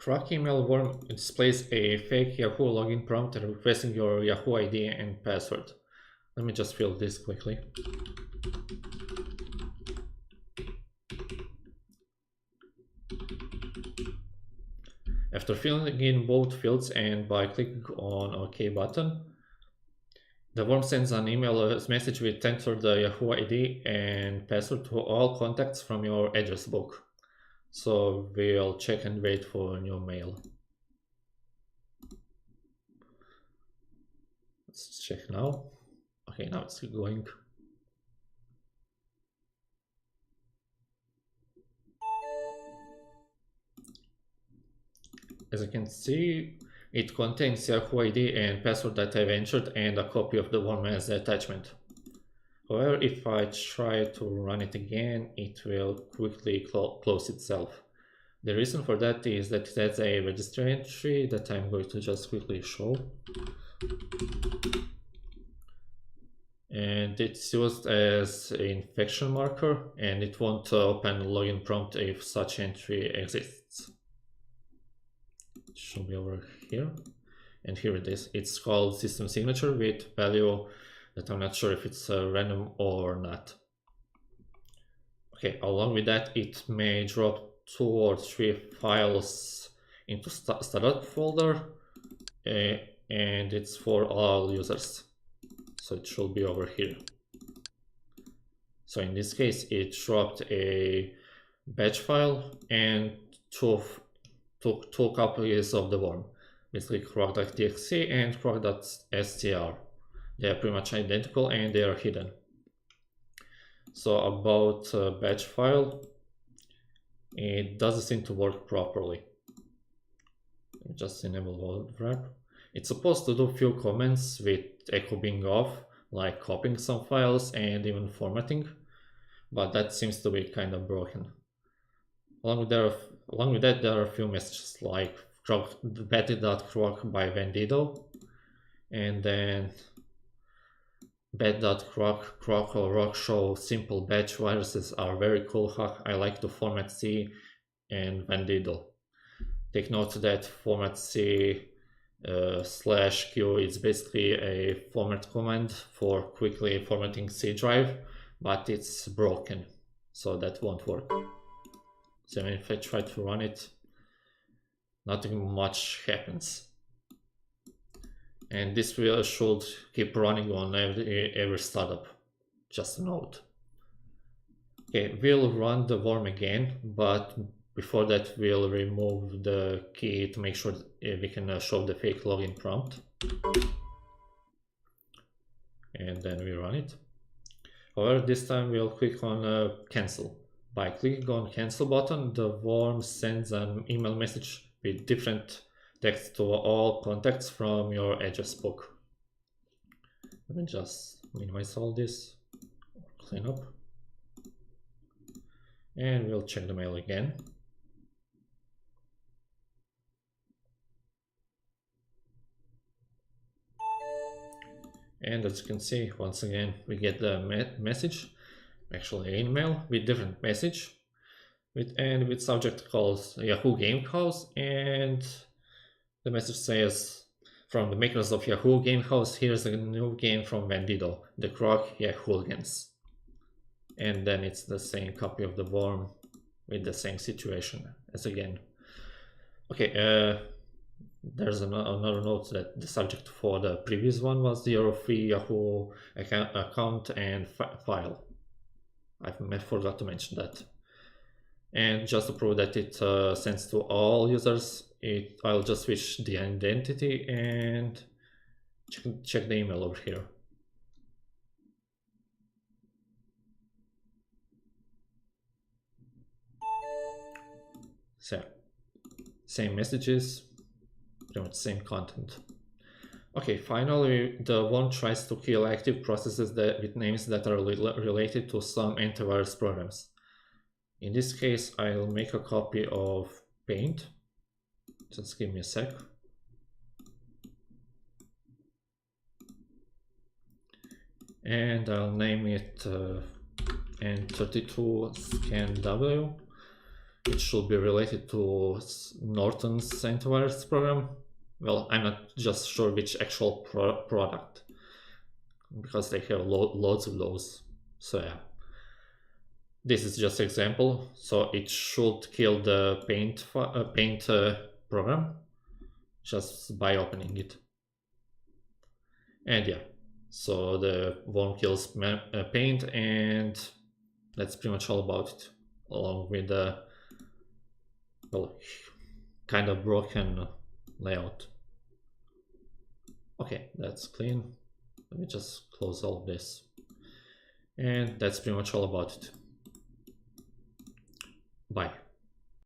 Crock email worm displays a fake Yahoo login prompt requesting your Yahoo ID and password. Let me just fill this quickly. After filling in both fields and by clicking on OK button, the worm sends an email message with enter the Yahoo ID and password to all contacts from your address book. So we'll check and wait for a new mail. Let's check now. Okay, now it's going. As you can see, it contains Yahoo ID and password that I've entered and a copy of the worm as the attachment. However, if I try to run it again, it will quickly close itself. The reason for that is that it has a registry entry that I'm going to just quickly show. And it's used as an infection marker, and it won't open the login prompt if such entry exists. It should be over here. And here it is. It's called system signature with value that I'm not sure if it's random or not. Okay, along with that, it may drop 2 or 3 files into startup folder, and it's for all users. So it should be over here. So in this case, it dropped a batch file and two copies of the worm, basically crock.txt and crock.str. They are pretty much identical and they are hidden. So about batch file, it doesn't seem to work properly. Just enable load wrap. It's supposed to do a few comments with echo being off, like copying some files and even formatting, but that seems to be kind of broken. Along with that, there are a few messages like bet.crock by Vendido, and then bet.crock, crock or rock show simple batch viruses are very cool hack. I like to format C and Vendido. Take note that format C /q is basically a format command for quickly formatting C drive, but it's broken, so that won't work. So if I try to run it, nothing much happens. And this should keep running on every startup, just a note. Okay, we'll run the worm again, but before that we'll remove the key to make sure we can show the fake login prompt. And then we run it. However, this time we'll click on cancel. By clicking on cancel button, the worm sends an email message with different text to all contacts from your address book. Let me just minimize all this, clean up, and we'll check the mail again. And as you can see, once again, we get the message, actually an email with different message, with subject calls Yahoo Game House, and the message says, from the makers of Yahoo Game House, here's a new game from Vendido, the Crock Yahooligans. And then it's the same copy of the worm with the same situation as again. Okay, there's another note that the subject for the previous one was your free Yahoo account and file. I forgot to mention that. And just to prove that it sends to all users, I'll just switch the identity and check the email over here. So, same messages, pretty much same content. Okay, finally, the worm tries to kill active processes with names that are related to some antivirus programs. In this case, I'll make a copy of Paint. Just give me a sec. And I'll name it N32ScanW. it should be related to Norton's antivirus program. Well, I'm not just sure which actual product, because they have loads of those. So yeah, this is just example. So it should kill the paint program just by opening it. And yeah, so the worm kills paint, and that's pretty much all about it, along with the, well, kind of broken layout. Okay, that's clean. Let me just close all of this. And that's pretty much all about it. Bye.